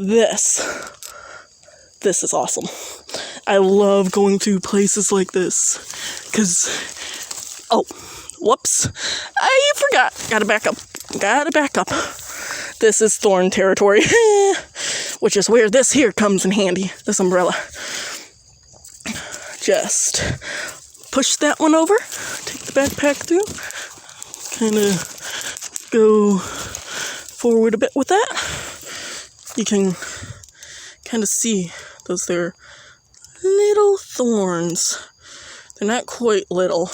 This is awesome. I love going to places like this, because, oh, whoops, I forgot, gotta back up. This is thorn territory, which is where this here comes in handy, this umbrella. Just push that one over, take the backpack through, kind of go forward a bit with that. You can kind of see those there little thorns. They're not quite little,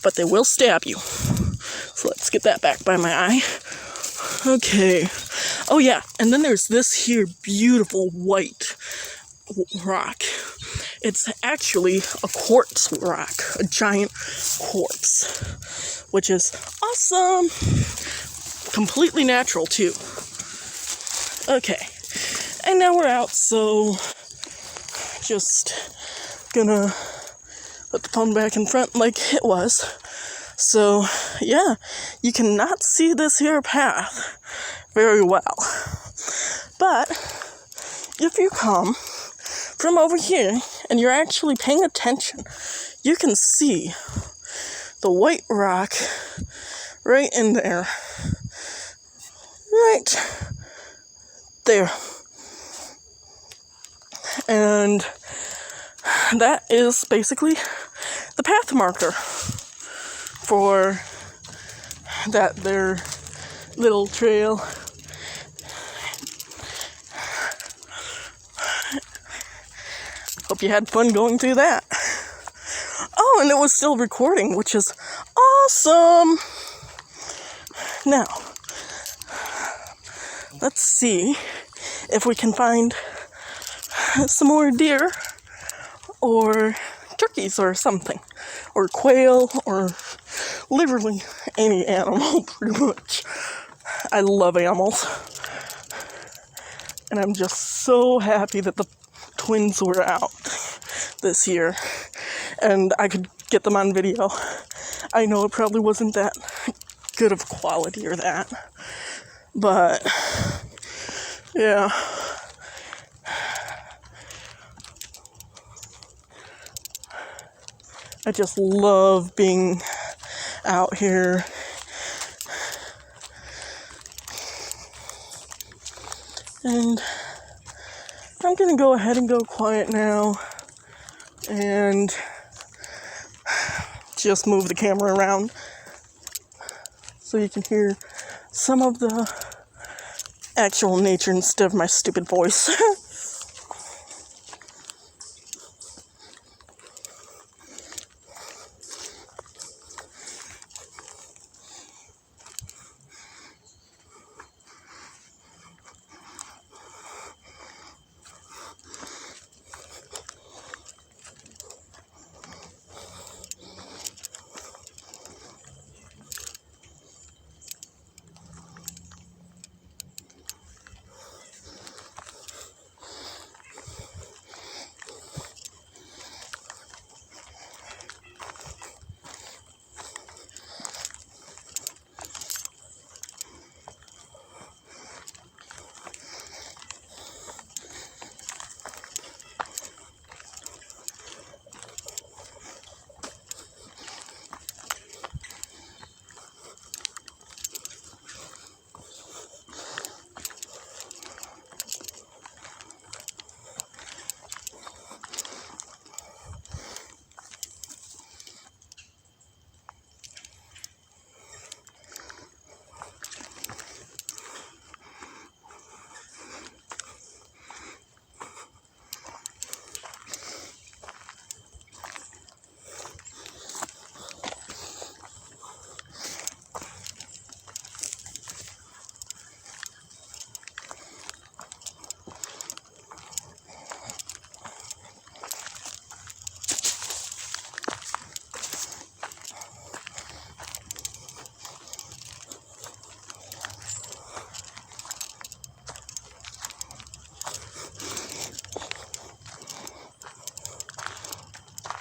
but they will stab you. So let's get that back by my eye. Okay. Oh yeah, and then there's this here beautiful white rock. It's actually a quartz rock, a giant quartz, which is awesome. Completely natural too. Okay, and now we're out, so just gonna put the phone back in front like it was. So yeah, you cannot see this here path very well, but if you come from over here and you're actually paying attention, you can see the white rock right in there, right there, and that is basically the path marker for that there little trail. Hope you had fun going through that. Oh, and it was still recording, which is awesome. Now, let's see if we can find some more deer or turkeys or something, or quail, or literally any animal, pretty much. I love animals, and I'm just so happy that the twins were out this year and I could get them on video. I know it probably wasn't that good of quality or that, but yeah. I just love being out here. And I'm gonna go ahead and go quiet now and just move the camera around so you can hear some of the actual nature instead of my stupid voice.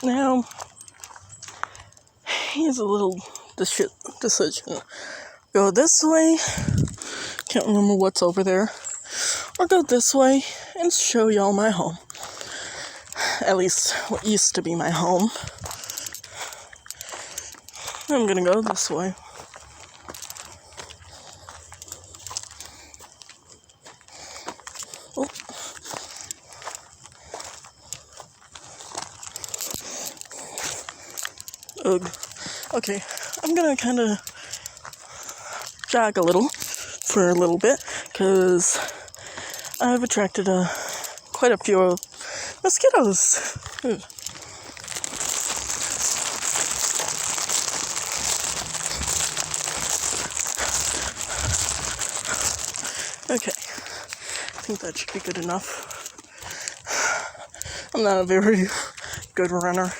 Now, here's a little decision. Go this way. Can't remember what's over there. or go this way and show y'all my home. At least what used to be my home. I'm gonna go this way. Oh. Ugh. Okay, I'm gonna kind of jog a little for a little bit because I've attracted quite a few mosquitoes. Ugh. Okay, I think that should be good enough. I'm not a very good runner.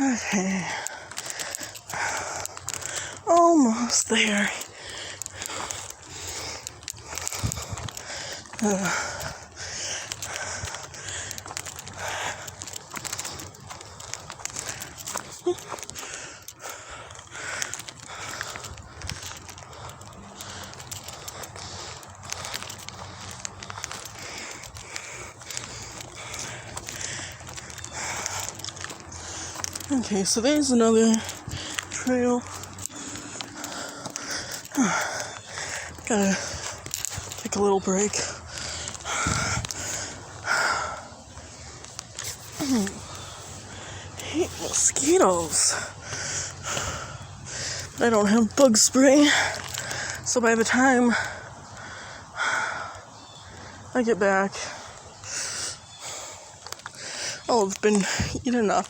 Okay, almost there. Okay, so there's another trail. Gotta take a little break. I hate mosquitoes. I don't have bug spray, so by the time I get back, I'll have been eaten up.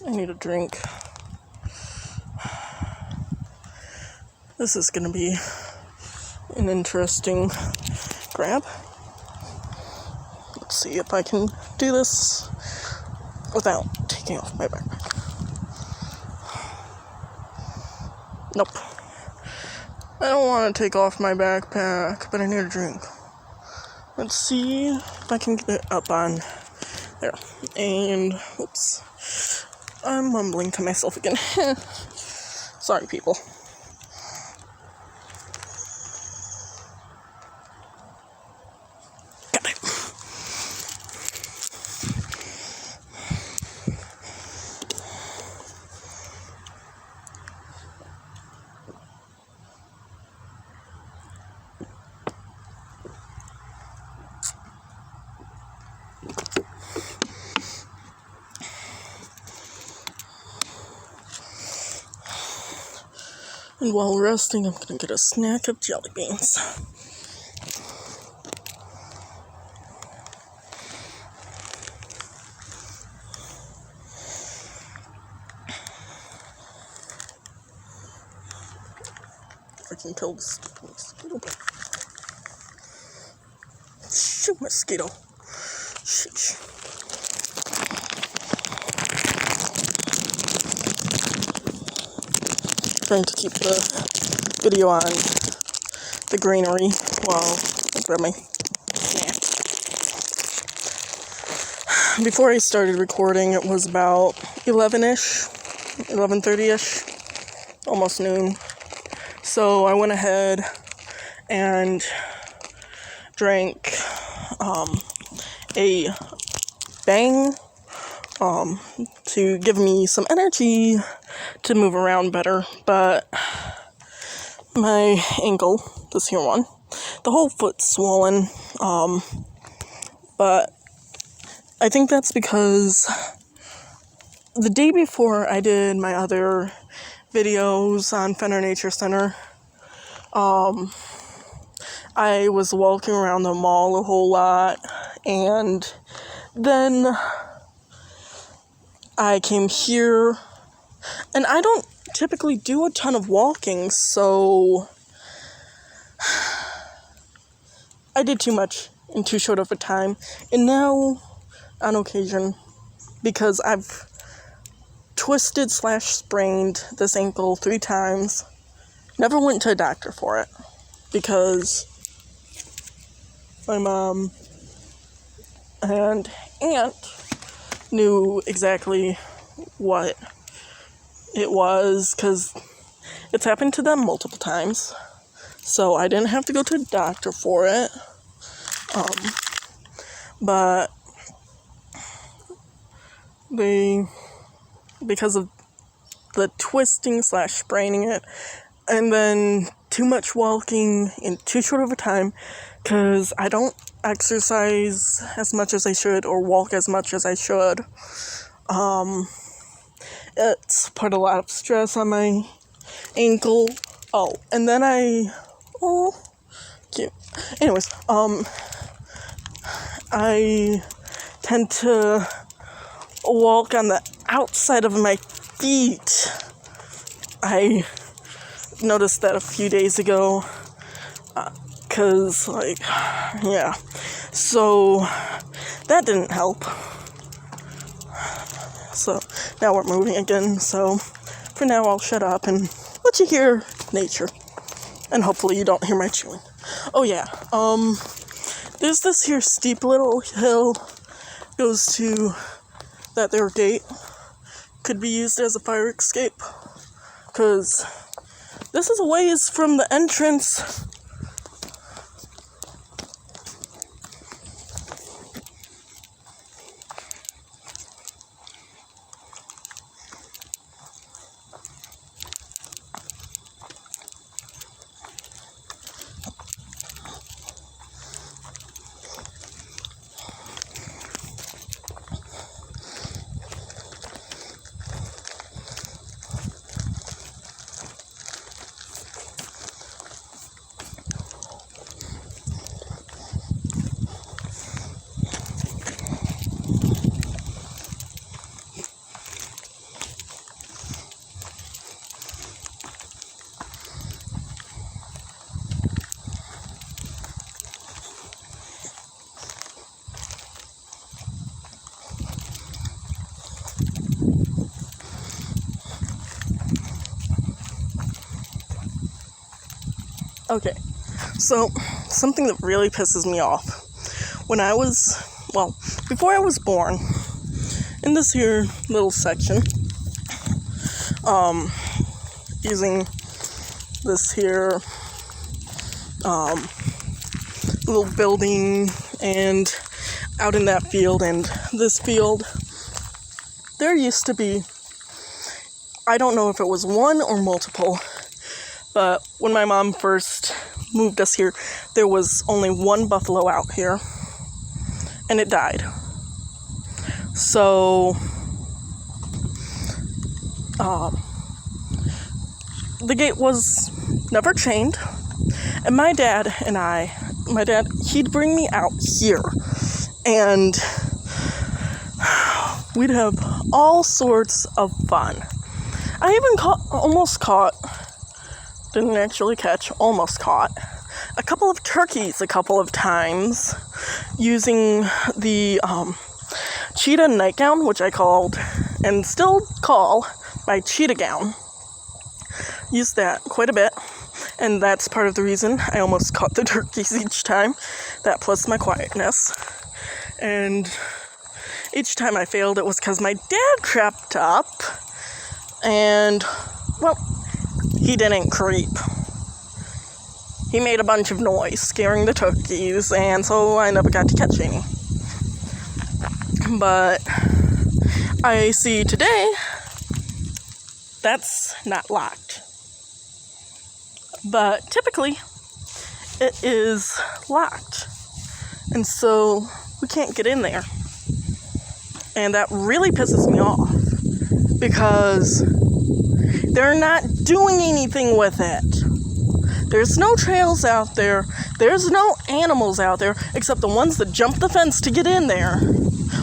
I need a drink. This is gonna be an interesting grab. Let's see if I can do this without taking off my backpack. Nope. I don't want to take off my backpack, but I need a drink. Let's see if I can get it up on there. And, whoops. I'm mumbling to myself again. Sorry, people. Got it. And while resting, I'm gonna get a snack of jelly beans. I can kill the stupid mosquito. Shoot, mosquito. Sheesh. Trying to keep the video on the greenery while I grab my snack. before I started recording, it was about 11-ish, 11:30-ish, almost noon. So I went ahead and drank a Bang to give me some energy to move around better. But my ankle, this here one, the whole foot's swollen. But I think that's because the day before I did my other videos on Fenner Nature Center, I was walking around the mall a whole lot, and then I came here, and I don't typically do a ton of walking, so I did too much in too short of a time. And now, on occasion, because I've twisted/sprained this ankle 3 times, never went to a doctor for it, because my mom and aunt knew exactly what it was, because it's happened to them multiple times. So I didn't have to go to a doctor for it. But because of the twisting/spraining it, and then too much walking in too short of a time, because I don't exercise as much as I should or walk as much as I should. It's put a lot of stress on my ankle. Oh, and then cute. Anyways, I tend to walk on the outside of my feet. I noticed that a few days ago, because, yeah, so that didn't help. So now we're moving again, so for now I'll shut up and let you hear nature, and hopefully you don't hear my chewing. Oh yeah, there's this here steep little hill, goes to that there gate, could be used as a fire escape, because this is a ways from the entrance. Okay, so something that really pisses me off. Before I was born, in this here little section, using this here, little building, and out in that field and this field, there used to be, I don't know if it was one or multiple, but when my mom first moved us here, there was only one buffalo out here, and it died. So, the gate was never chained, and my dad, he'd bring me out here, and we'd have all sorts of fun. I even almost caught a couple of turkeys a couple of times using the cheetah nightgown, which I called and still call my cheetah gown. Used that quite a bit, and that's part of the reason I almost caught the turkeys each time. That plus my quietness. And each time I failed, it was because my dad crept up, and, well, he didn't creep. He made a bunch of noise, scaring the turkeys, and so I never got to catch any. But I see today, that's not locked. But typically, it is locked. And so we can't get in there. And that really pisses me off. Because they're not doing anything with it. There's no trails out there. There's no animals out there except the ones that jump the fence to get in there.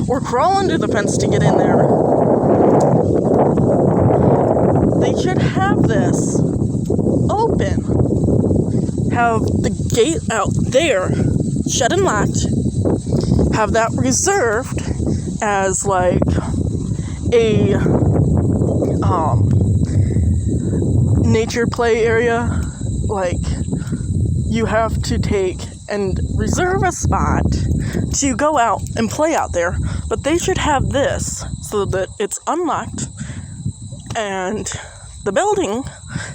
Or crawl under the fence to get in there. They should have this open. Have the gate out there shut and locked. Have that reserved as like a nature play area. Like, you have to take and reserve a spot to go out and play out there, but they should have this so that it's unlocked, and the building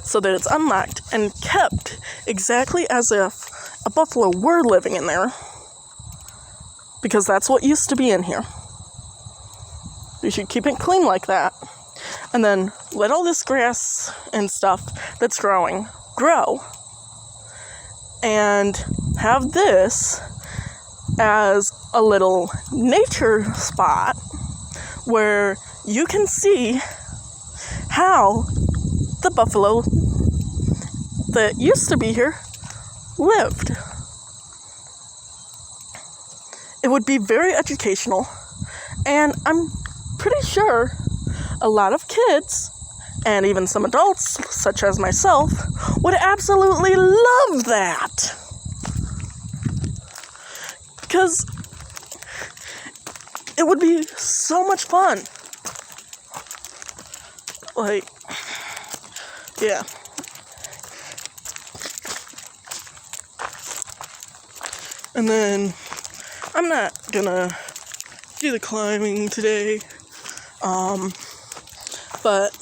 so that it's unlocked and kept exactly as if a buffalo were living in there, because that's what used to be in here. You should keep it clean like that, and then let all this grass and stuff that's growing grow, and have this as a little nature spot where you can see how the buffalo that used to be here lived. It would be very educational, and I'm pretty sure a lot of kids and even some adults, such as myself, would absolutely love that. Because it would be so much fun. Like, yeah. And then, I'm not gonna do the climbing today, but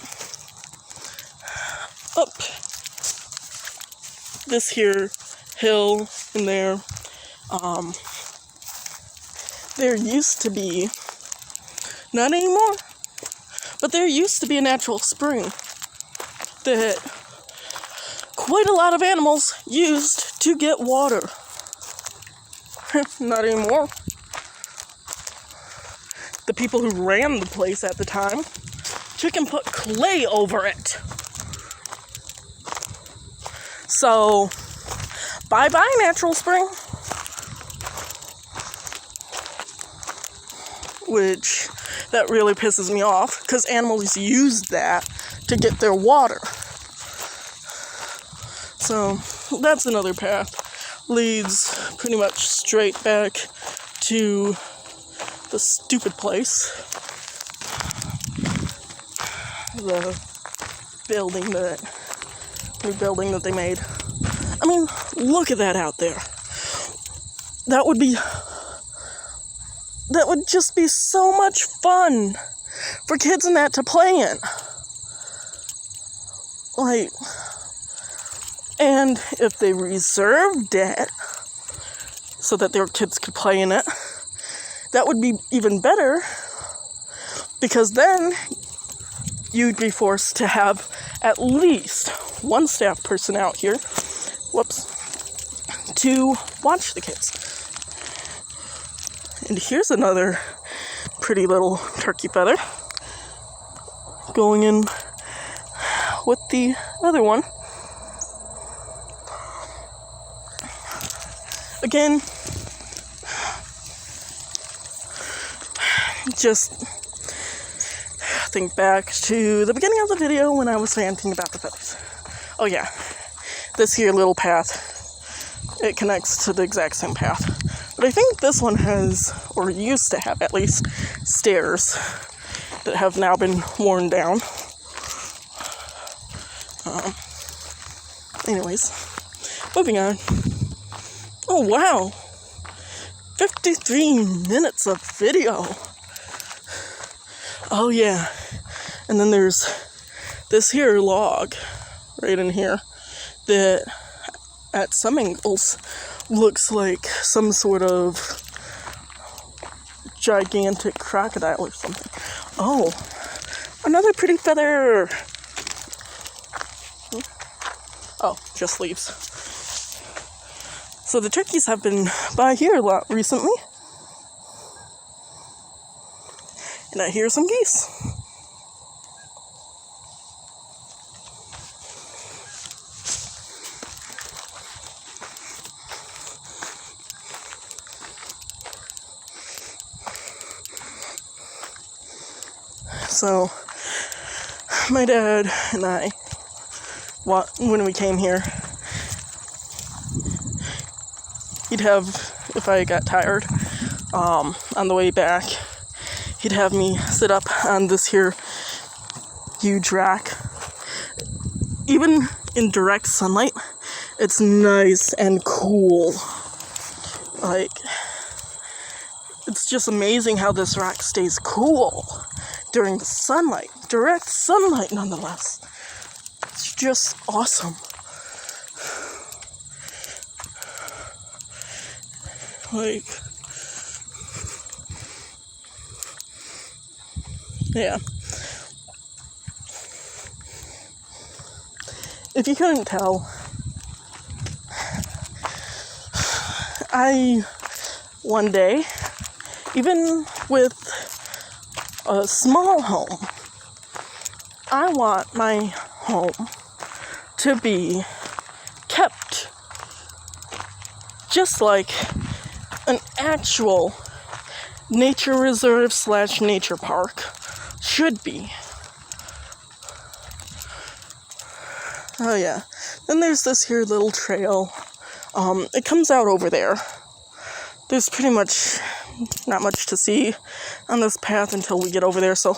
up this here hill in there, there used to be, not anymore, but there used to be a natural spring that quite a lot of animals used to get water. Not anymore. The people who ran the place at the time took and put clay over it. So, bye-bye, natural spring. Which, that really pisses me off, because animals use that to get their water. So, that's another path. Leads pretty much straight back to the stupid place. The new building that they made. I mean, look at that out there. That would just be so much fun for kids and that to play in. Like, and if they reserved it so that their kids could play in it, that would be even better, because then you'd be forced to have at least one staff person out here, to watch the kids. And here's another pretty little turkey feather going in with the other one. Again, just think back to the beginning of the video when I was ranting about the feathers. Oh yeah, this here little path, it connects to the exact same path. But I think this one has, or used to have at least, stairs that have now been worn down. Anyways, moving on. Oh wow, 53 minutes of video. Oh yeah. And then there's this here log right in here that at some angles looks like some sort of gigantic crocodile or something. Oh, another pretty feather. Oh, just leaves. So the turkeys have been by here a lot recently. And I hear some geese. So, my dad and I, when we came here, he'd have, if I got tired, on the way back, he'd have me sit up on this here huge rock. Even in direct sunlight, it's nice and cool. Like, it's just amazing how this rock stays cool during the sunlight. Direct sunlight, nonetheless. It's just awesome. Like, yeah. If you couldn't tell, one day, even with a small home, I want my home to be kept just like an actual nature reserve / nature park should be. Oh yeah. Then there's this here little trail. It comes out over there. There's pretty much not much to see on this path until we get over there, so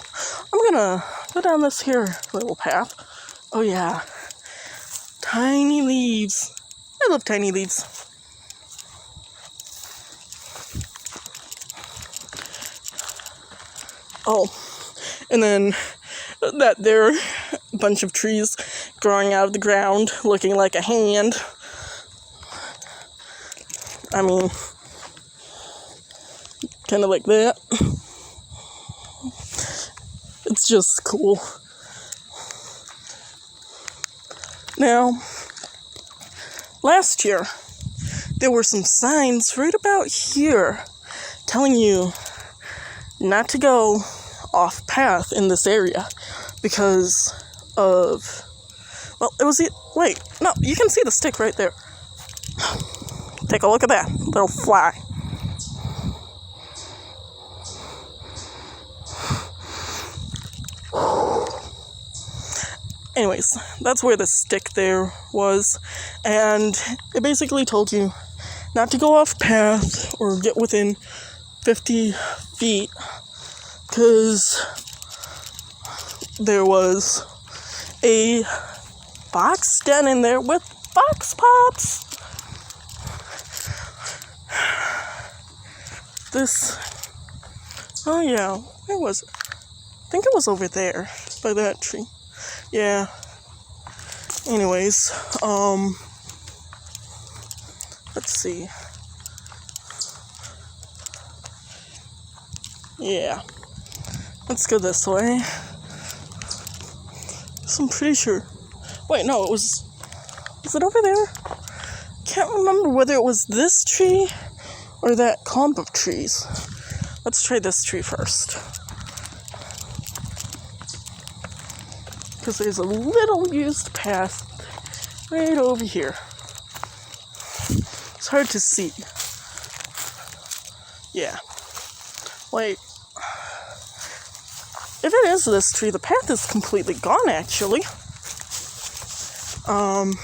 I'm gonna go down this here little path. Oh yeah. Tiny leaves. I love tiny leaves. Oh, and then that there bunch of trees growing out of the ground looking like a hand. I mean, kind of like that. It's just cool. Now, last year, there were some signs right about here telling you not to go off path in this area because of, well, it was, wait, no, you can see the stick right there. Take a look at that little fly. Anyways, that's where the stick there was, and it basically told you not to go off path or get within 50 feet because there was a fox den in there with fox pops. Oh yeah, where was it? I think it was over there by that tree. Yeah. Anyways, let's see. Yeah. Let's go this way. So I'm pretty sure. Wait, no, was it over there? Can't remember whether it was this tree or that clump of trees. Let's try this tree first. Because there's a little used path right over here. It's hard to see. Yeah. Wait. If it is this tree, the path is completely gone, actually. I'll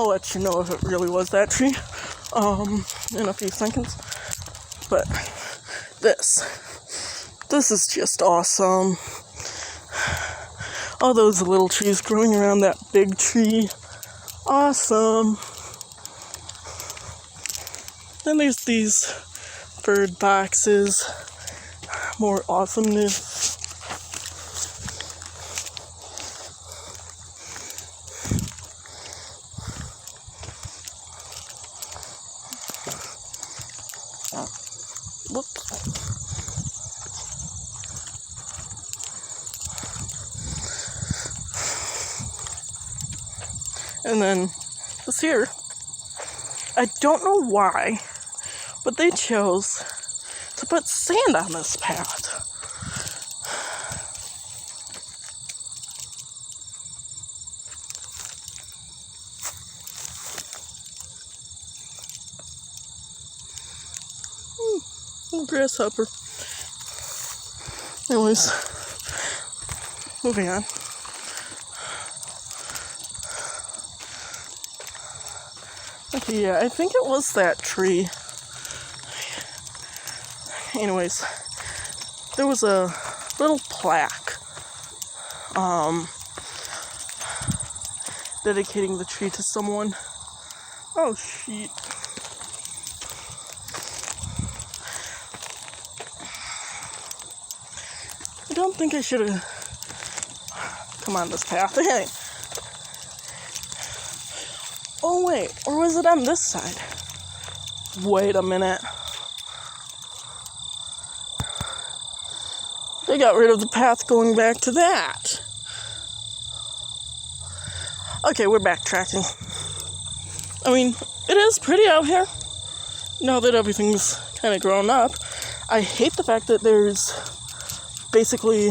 let you know if it really was that tree, in a few seconds. But this is just awesome. All those little trees growing around that big tree. Awesome. Then there's these bird boxes more awesomeness. Whoops. And then this here, I don't know why, but they chose to put sand on this path. Grasshopper. Anyways, moving on. Okay, yeah, I think it was that tree. Anyways, there was a little plaque dedicating the tree to someone. Oh, shit. I don't think I should have come on this path. Hey. Oh, wait. Or was it on this side? Wait a minute. They got rid of the path going back to that. Okay, we're backtracking. I mean, it is pretty out here. Now that everything's kind of grown up. I hate the fact that there's basically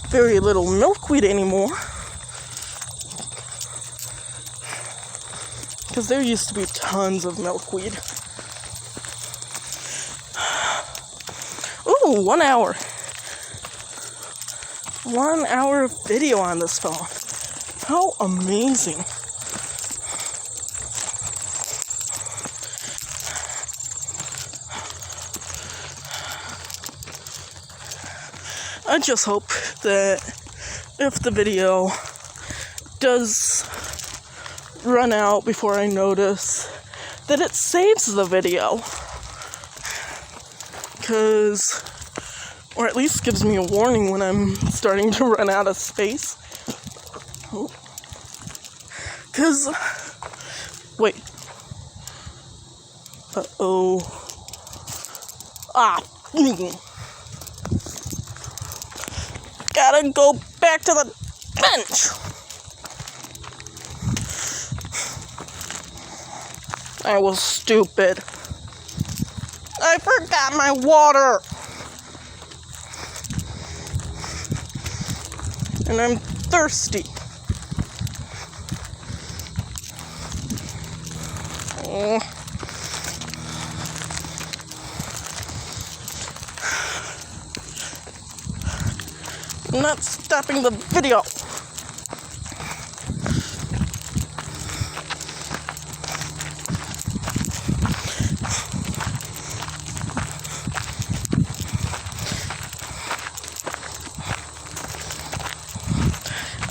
very little milkweed anymore. Because there used to be tons of milkweed. Ooh, 1 hour. 1 hour of video on this phone. How amazing. I just hope that if the video does run out before I notice, that it saves the video. Because, or at least gives me a warning when I'm starting to run out of space. Because, wait. Uh-oh. Ah, gotta go back to the bench. I was stupid. I forgot my water. And I'm thirsty. Oh. I'm not stopping the video.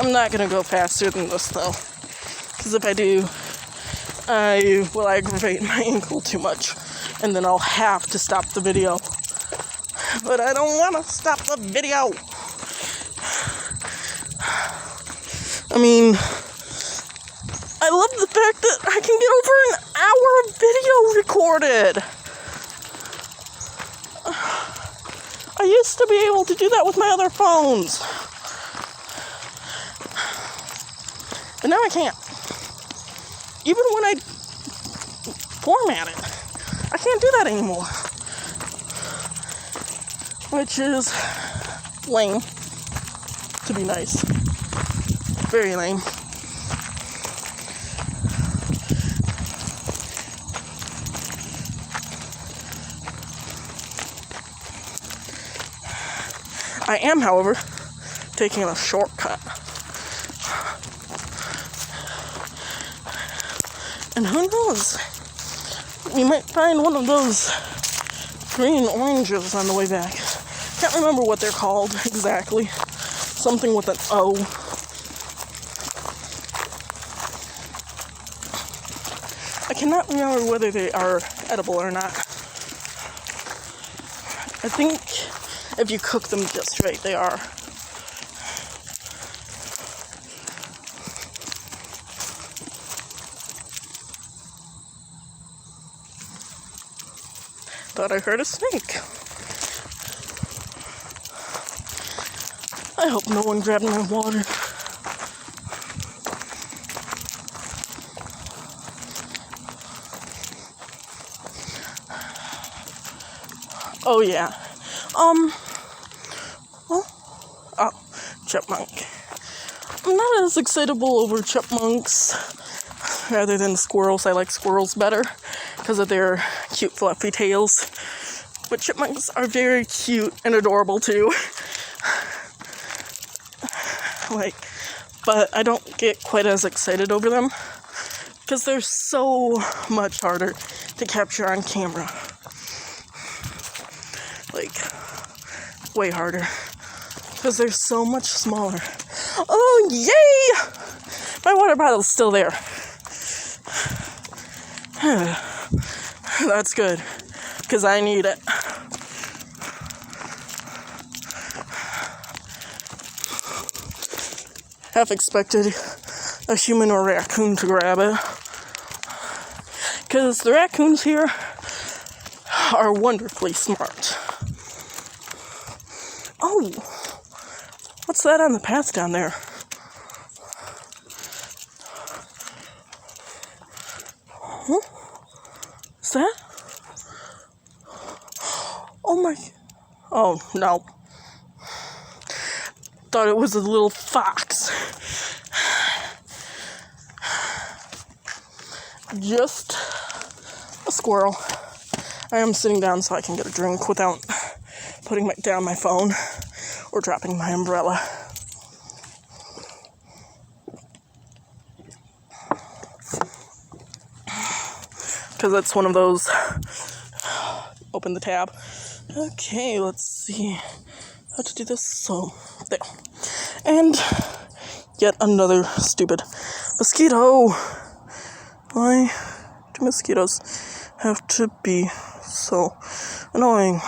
I'm not gonna go faster than this though, because if I do, I will aggravate my ankle too much, and then I'll have to stop the video. But I don't want to stop the video. I mean, I love the fact that I can get over an hour of video recorded. I used to be able to do that with my other phones. But now I can't. Even when I format it, I can't do that anymore. Which is lame, to be nice. Very lame. I am, however, taking a shortcut. And who knows? We might find one of those green oranges on the way back. Can't remember what they're called exactly. Something with an O. I cannot remember whether they are edible or not. I think If you cook them just right, they are. Thought I heard a snake. I hope no one grabbed my water. Oh yeah. Chipmunk. I'm not as excitable over chipmunks rather than squirrels. I like squirrels better because of their cute fluffy tails. But chipmunks are very cute and adorable too. But I don't get quite as excited over them because they're so much harder to capture on camera. Way harder. Because they're so much smaller. Oh, yay! My water bottle's still there. That's good. Because I need it. Half expected a human or raccoon to grab it. Because the raccoons here are wonderfully smart. Oh, what's that on the path down there? Huh? Is that? Oh my, oh no. Thought it was a little fox. Just a squirrel. I am sitting down so I can get a drink without putting down my phone or dropping my umbrella. Because that's one of those. Open the tab. Okay, let's see how to do this. So, there. And yet another stupid mosquito. Why do mosquitoes have to be so annoying?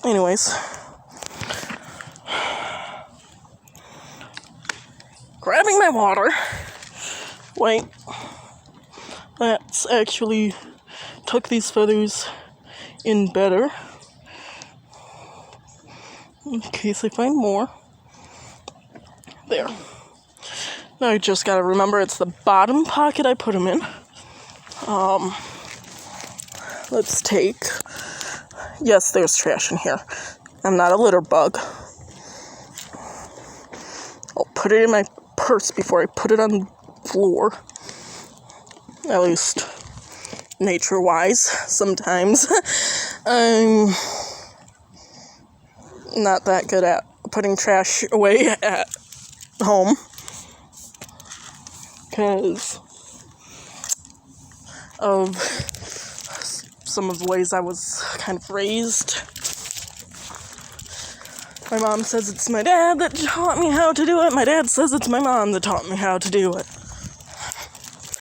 Anyways, grabbing my water. Wait, that's actually tuck these feathers in better in case I find more. There. Now I just gotta remember it's the bottom pocket I put them in. Let's take. Yes, there's trash in here. I'm not a litter bug. I'll put it in my purse before I put it on the floor. At least nature-wise, sometimes. I'm not that good at putting trash away at home. Because of some of the ways I was kind of raised. My mom says it's my dad that taught me how to do it. My dad says it's my mom that taught me how to do it.